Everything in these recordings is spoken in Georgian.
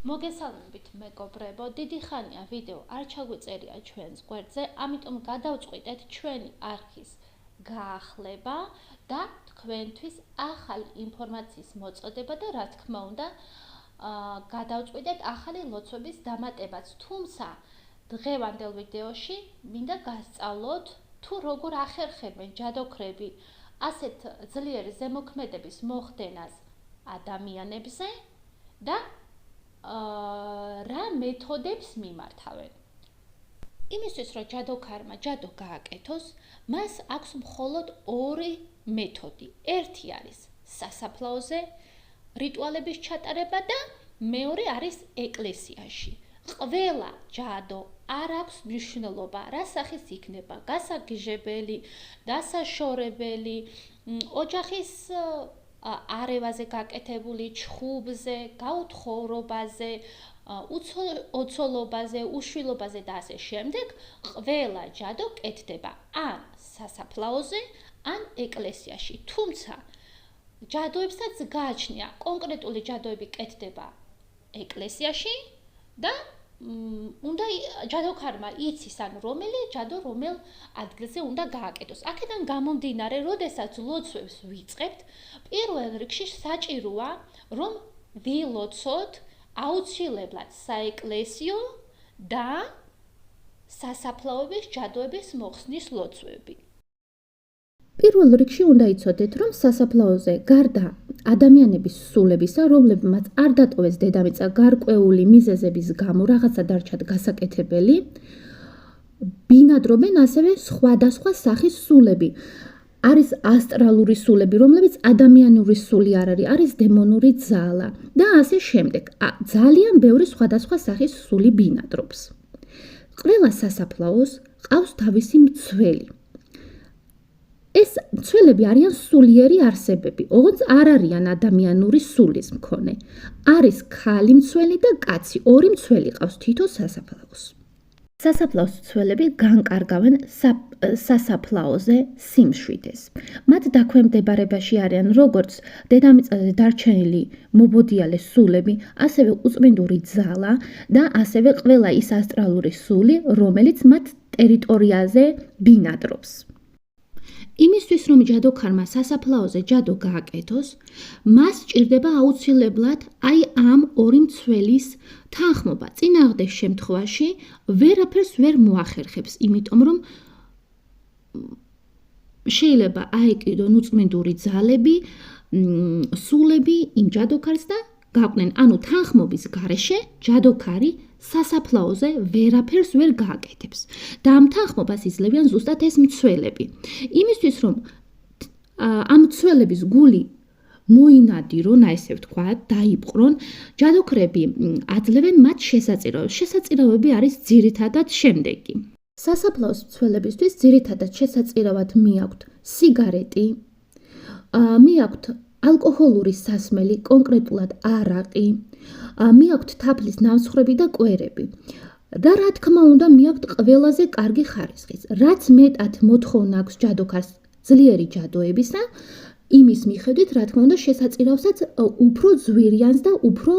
მოგესალმებით მეგობრებო, დიდი ხანია ვიდეო არ ჩაგვიწერია ჩვენს გვერდზე, ამიტომ გადავწყვიტეთ ჩვენი არქის გაახლება და თქვენთვის ახალი ინფორმაციის მოწოდება და რა თქმა უნდა, გადავწყვიტეთ ახალი ლოცვების დამატებაც. თუმცა დღევანდელ ვიდეოში მინდა გასწავლოთ თუ როგორ ახერხებენ ჯადოქრები ასეთ ძლიერი ზემოქმედების მოხდენას ადამიანებზე და რა მეთოდებს მიმართავენ. იმისთვის რომ ჯადოქარმა ჯადო გააკეთოს, მას აქვს მხოლოდ ორი მეთოდი. ერთი არის სასაფლაოზე რიტუალების ჩატარება და მეორე არის ეკლესიაში. ყველა ჯადო არ აქვს მნიშვნელობა, რა სახის იქნება, გასაგიჟებელი, დასაშორებელი, ოჯახის არევაზე გაკეთებული, ჩხუბზე, გაუთხოვრობაზე, ოცოლობაზე, უშვილობაზე და ასე შემდეგ, ყველა ჯადო კეთდება ან სასაფლაოზე, ან ეკლესიაში. თუმცა ჯადოებსაც გააჩნია კონკრეტული ჯადოები კეთდება ეკლესიაში და უნდა ჯადოქარმა იცის, ან რომელი ჯადო რომელ ადგილზე უნდა გააკეთოს. აქედან გამომდინარე, როდესაც ლოცვებს ვიწყებთ, პირველ რიგში საჭიროა, რომ ვილოცოთ აუცილებლად საეკლესიო და სასაფლაოების ჯადოების მოხსნის ლოცვები. პირველ რიგში უნდა იცოდეთ, რომ სასაფლაოზე გარდა ადამიანების სულებისა, რომლებმაც არ დატოვეს დედამიწა გარკვეული მიზეზების გამო რაღაცა დარჩათ გასაკეთებელი, ბინადრობენ ასევე სხვადასხვა სახის სულები. არის ასტრალური სულები, რომლებიც ადამიანური სული არ არის, არის დემონური ძალა და ასე შემდეგ. ძალიან ბევრი სხვადასხვა სახის სული ბინადრობს. ყველა სასაფლაოს ყავს თავისი მცველი. ეს მცველები არიან სულიერი არსებები, ოღონდ არ არიან ადამიანური სულის მქონე. არის ქალი მცველი და კაცი, ორი მცველი ყავს თითო სასაფლაოს. სასაფლაოს მცველები განკარგავენ სასაფლაოზე სიმშვიდეს. მათ დაქვემდებარებაში არიან როგორც დედამიწაზე დარჩენილი მობოდიალე სულები, ასევე უწმინდური ძალა და ასევე ყველა ის ასტრალური სული, რომელიც მათ ტერიტორიაზე ბინადრობს. იმისთვის, რომ ჯადოქარმა სასაფლაოზე ჯადო გააკეთოს, მას სჭირდება აუცილებლად ამ ორი მცველის თანხმობა. წინააღმდეგ შემთხვევაში ვერაფერს ვერ მოახერხებს, იმიტომ რომ შეიძლება აეკიდონ უწმინდური ძალები, სულები იმ ჯადოქარს და გაყვნენ, ანუ თანხმობის გარეშე ჯადოქარი სასაფლაოზე ვერაფერს ვერ გააკეთებს. და ამ თანხმობას იძლევიან ზუსტად ეს მცველები. იმისთვის, რომ ამ მცველების გული მოინადირონ, ესე ვთქვათ, დაიპყრონ, ჯადოქრები აძლევენ მათ შესაწირავებს. შესაწირავები არის ძირითადად შემდეგი. სასაფლაოს მცველებისთვის ძირითადად შესაწირავად მიაქვთ სიგარეტი, მიაქვთ ალკოჰოლური სასმელი, კონკრეტულად არაყი, მიაქვთ თაფლის ნამსხვრები და კვერები. და რა თქმა უნდა, მიაქვთ ყველაზე კარგი ხარისხის. რაც მეტად მოთხოვნა აქვს ჯადოქარს ძლიერი ჯადოებისა, იმის მიხედვით, რა თქმა უნდა, შესაწირავსაც უფრო ძვირიანს და უფრო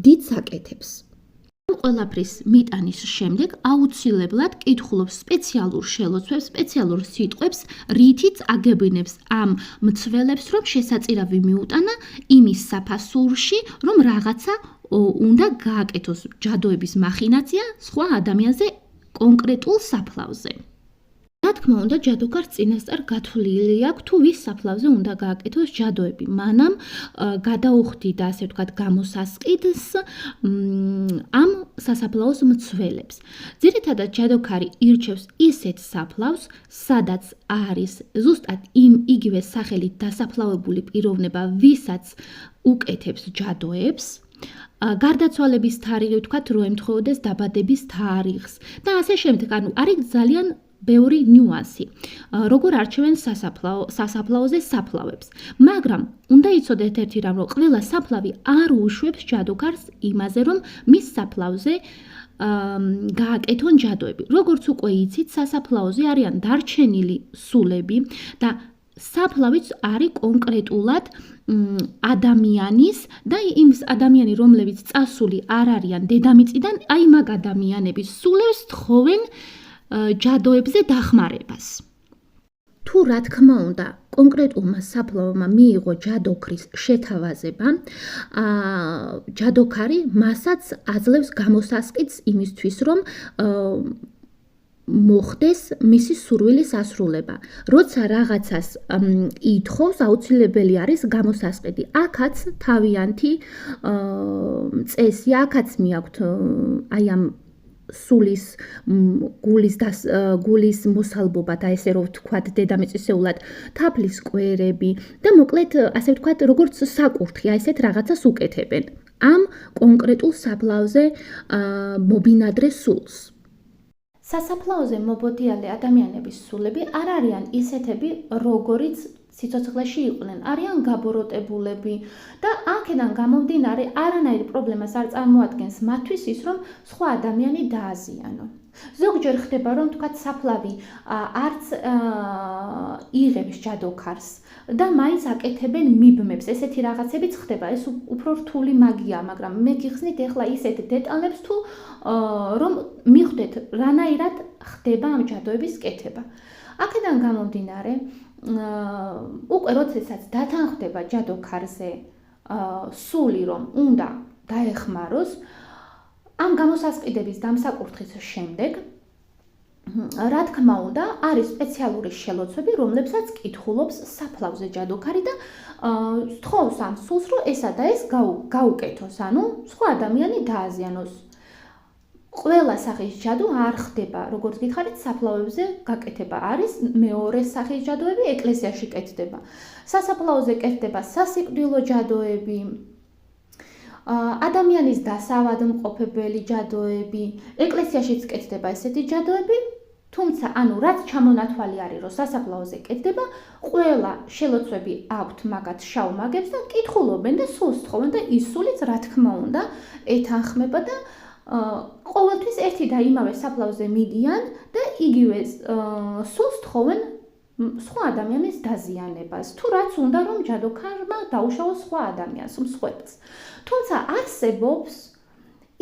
დიდს აკეთებს. ყველაფრის მიტანის შემდეგ აუცილებლად კითხულობს სპეციალურ შელოცვებს, სპეციალურ სიტყვებს, რითიც აგებინებს ამ მცველებს, რომ შესაწირავი მიუტანა იმის საფასურში, რომ რაღაცა უნდა გააკეთოს ჯადოების მახინაცია სხვა ადამიანზე კონკრეტულ საფლავზე. რა თქმა უნდა, ჯადოქარს წინასწარ გათვლილი აქვს, თუ ვის საფლავზე უნდა გააკეთოს ჯადოები. მანამ გადაუხდიდა, ასე ვთქვათ, გამოსასყიდს ამ სასაფლაოს მცველებს. ძირითადად ჯადოქარი ირჩევს ისეთ საფლავს, სადაც არის ზუსტად იგივე სახელით დასაფლავებული პიროვნება, ვისაც უკეთებს ჯადოებს. გარდაცვალების თარიღი ვთქვათ, რო ემთხვეოდეს დაბადების თარიღს და ასე შემდეგ. ანუ არის ძალიან ბევრი ნიუანსი, როგორ არჩევენ სასაფლაოზე საფლავებს. მაგრამ უნდა იცოდეთ ერთი რამ, რომ ყველა საფლავი არ უშვებს ჯადოქარს იმაზე, რომ მის საფლავზე გააკეთონ ჯადოები. როგორც უკვე იცით, სასაფლაოზე არიან დარჩენილი სულები და საფლავიც არის კონკრეტულად ადამიანის და იმის ადამიანი, რომლებიც წასული არ არიან დედამიწიდან, აი მაგ ადამიანების სულებს თხოვენ ჯადოებზე დახმარებას. თუ რა თქმა უნდა, კონკრეტულმა საფლავმა მიიღო ჯადოქრის შეთავაზება, ჯადოქარი მასაც აძლევს გამოსასყიდს იმისთვის, რომ მოხდეს მისი სურვილის ასრულება. როცა რაღაცას ითხოვს, აუცილებელი არის გამოსასყიდი. აქაც თავიანთი წესი, აქაც მიაქვთ აი ამ სულის გულის მოსალბობა და ესე რომ ვთქვათ დედამიწისეულად თაფლის კვერები და მოკლედ ასე ვთქვათ როგორც საკურთხი აი ესეთ რაღაცას უკეთებენ ამ კონკრეტულ საფლავზე მობინადრე სულს. სასაფლაოზე მობოდიალე ადამიანების სულები არ არიან ისეთები, როგორიც სიცოცხლეში იყვნენ, არიან გაბოროტებულები და აქედან გამომდინარე არანაირ პრობლემას არ წარმოადგენს მათთვის ის, რომ სხვა ადამიანი დააზიანონ. ზოგჯერ ხდება, რომ თქვათ საფლავი არც იღებს ჯადოქარს და მაინც აკეთებენ მიბმებს, ესეთი რაღაცებიც ხდება, ეს უფრო რთული მაგია, მაგრამ მე გიხსნით ეხლა ისეთ დეტალებს თუ რომ მიხვდეთ რანაირად ხდება ამ ჯადოების კეთება. აქედან გამომდინარე, უკვე როდესაც დათანხმდება ჯადოქარზე სული, რომ უნდა დაეხმაროს, ამ გამოსასყიდების დამსაკურთხის შემდეგ, რა თქმა უნდა, არის სპეციალური შელოცვები, რომლებსაც კითხულობს საფლავზე ჯადოქარი და თხოვს ამ სულს, რომ ესა და ეს გაუკეთოს, ანუ სხვა ადამიანი დააზიანოს. ყველა სახის ჯადო არ ხდება, როგორც გითხარით, საფლავებზე გაკეთება არის, მეორე სახის ჯადოები ეკლესიაში კეთდება. სასაფლაოზე კეთდება სასიკვდილო ჯადოები, ადამიანის დასავადმყოფებელი ჯადოები, ეკლესიაშიც კეთდება ესეთი ჯადოები, თუმცა, ანუ რაც ჩამონათვალი არის, რომ სასაფლაოზე კეთდება, ყველა შელოცვები აქვთ მაგათ შავ მაგებს და კითხულობენ და სულს თხოვენ და ის სულიც, რა თქმა უნდა, ეთანხმება და ყოველთვის ერთი და იმავე საფლავზე მიდიან და იგივე სულს თხოვენ სხვა ადამიანის დაზიანებას, თუ რაც უნდა, რომ ჯადოქარმა დაუშავოს სხვა ადამიანს, მსხვერპლს. თუმცა არსებობს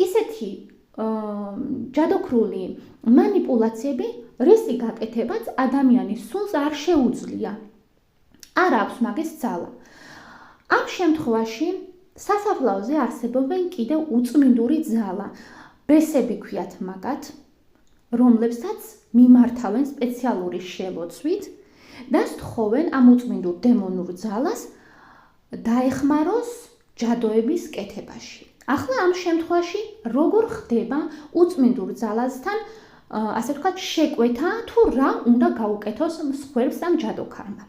ისეთი ჯადოქრული მანიპულაციები, რისი გაკეთებაც ადამიანის სულს არ შეუძლია. არ აქვს მაგის ძალა. ამ შემთხვევაში სასაფლაოზე არსებობენ კიდევ უწმინდური ძალა, ბესები ქვიათ მაგათ, რომლებსაც მიმართავენ სპეციალური შელოცვით და სთხოვენ ამ უწმინდურ დემონურ ძალას დაეხმაროს ჯადოების კეთებაში. ახლა ამ შემთხვევაში როგორ ხდება უწმინდურ ძალასთან, ასე ვთქვათ, შეკვეთა თუ რა უნდა გაუკეთოს მსხვერპლს ამ ჯადოქარმა.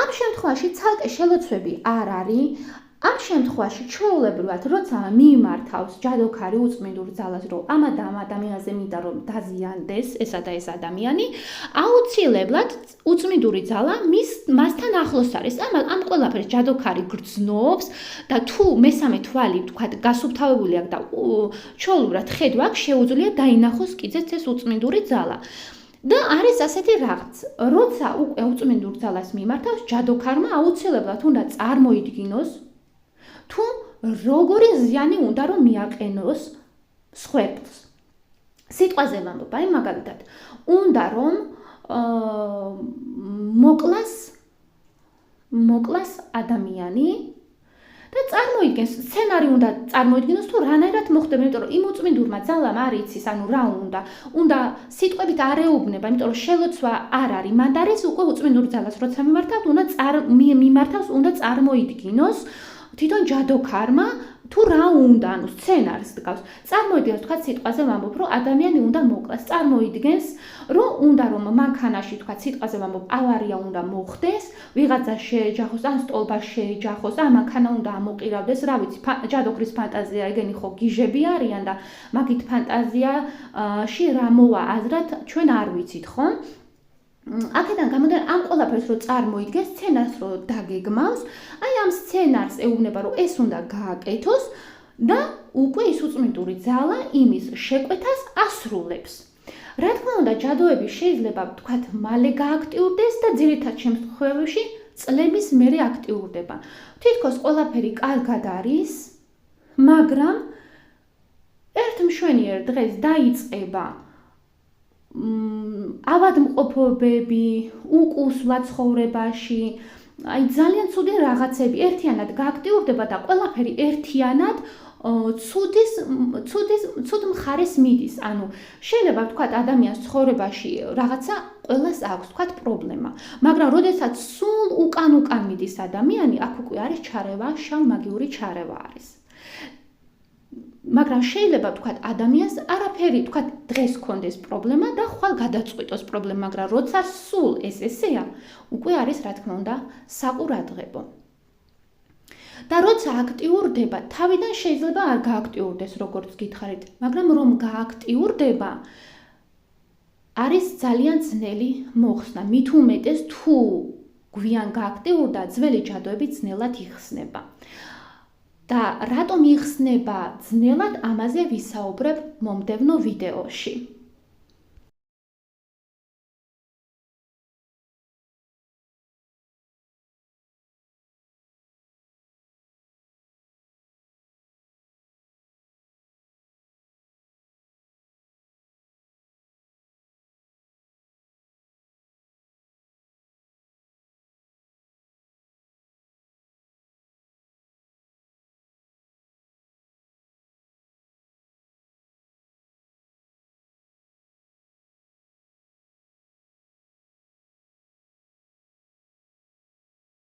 ამ შემთხვევაში ცალკე შელოცვები არ არის. ამ შემთხვევაში ჩვეულებრივად, როცა მიიმართავს ჯადოქარი უწმინდურ ძალას, რომ ამ ადამიანზე მინდა რომ დაზიანდეს ესა და ეს ადამიანი, აუცილებლად უწმინდური ძალა მასთან ახლოს არის. ამ ყველაფერს ჯადოქარი გრძნობს და თუ მესამე თვალი, ვთქვათ, გასუფთავებული აქვს და ჩვეულებრივად ხედვა აქვს, შეუძლია დაინახოს კიდეც ეს უწმინდური ძალა. და არის ასეთი რაღაც, როცა უკვე უწმინდურ ძალას მიმართავს, ჯადოქარმა აუცილებლად უნდა წარმოიდგინოს თუ როგორი ზიანი უნდა რომ მიაყენოს მსხვერპლს. სიტყვაზე ვამბობ, აი მაგალითად, უნდა რომ მოკლას ადამიანი და წარმოიდგენს, სცენარი უნდა წარმოიდგინოს თუ რანაირად მოხდება, იმიტომ რომ იმ უწმინდურმა ძალამ არ იცის, ანუ რა უნდა სიტყვებით არ ეუბნება, იმიტომ რომ შელოცვა არ არის, მანდ არის უკვე უწმინდურ ძალას, როცა მიმართავს, უნდა წარმოიდგინოს თვითონ ჯადოქარმა თუ რა უნდა, ანუ სცენარს დგავს. წარმოიდგენს, თქვა სიტყვაზე ვამბობ, რომ ადამიანი უნდა მოკლას. წარმოიდგენს, რომ უნდა რომ მანქანაში, თქვა სიტყვაზე ვამბობ, ავარია უნდა მოხდეს, ვიღაცა შეეჯახოს, ან სტოლბა შეეჯახოს, ან მანქანა უნდა ამოყირავდეს, რა ვიცი, ჯადოქრის ფანტაზია, ეგენი ხო გიჟები არიან და მაგით ფანტაზიაში რა მოვა აზრად, ჩვენ არ ვიცით, ხო? აქედან გამომდინარე, ამ ყველაფერს რო წარმოიდგეს, სცენარს რო დაგეგმავს, აი ამ სცენარს ეუბნება, რომ ეს უნდა გააკეთოს და უკვე ის უწმინდური ძალა იმის შეკვეთას ასრულებს. რა თქმა უნდა, ჯადოები შეიძლება ვთქვათ, მალე გააქტიურდეს და ძირითად შემთხვევებში წლების მერე აქტიურდება. თითქოს ყველაფერი კარგად არის, მაგრამ ერთ მშვენიერ დღეს დაიწყება ავადმყოფობები, უკუსვლა ცხოვრებაში, აი ძალიან ცუდი რაღაცები ერთიანად გააქტიურდება და ყველაფერი ერთიანად ცუდ მხარეს მიდის. ანუ შეიძლება ვთქვათ, ადამიანს ცხოვრებაში რაღაცა ყველას აქვს, ვთქვათ, პრობლემა, მაგრამ როდესაც სულ უკან მიდის ადამიანი, აქ უკვე არის ჩარევა, შავ-მაგიური ჩარევა არის. მაგრამ შეიძლება ვთქვათ, ადამიანს არაფერი, ვთქვათ, დღეს ქონდეს პრობლემა და ხვალ გადაწყვიტოს პრობლემა, მაგრამ როცა სულ ესეა, უკვე არის, რა თქმა უნდა, საყურადღებო. და როცა აქტიურდება, თავიდან შეიძლება არ გააქტიურდეს, როგორც გითხარით, მაგრამ რომ გააქტიურდება, არის ძალიან ძნელი მოხსნა. მით უმეტეს თუ გვიან გააქტიურდა, ძველი ჯადოები ძნელად იხსნება. და რატომ იხსნება ძნელად, ამაზე ვისაუბრებ მომდევნო ვიდეოში.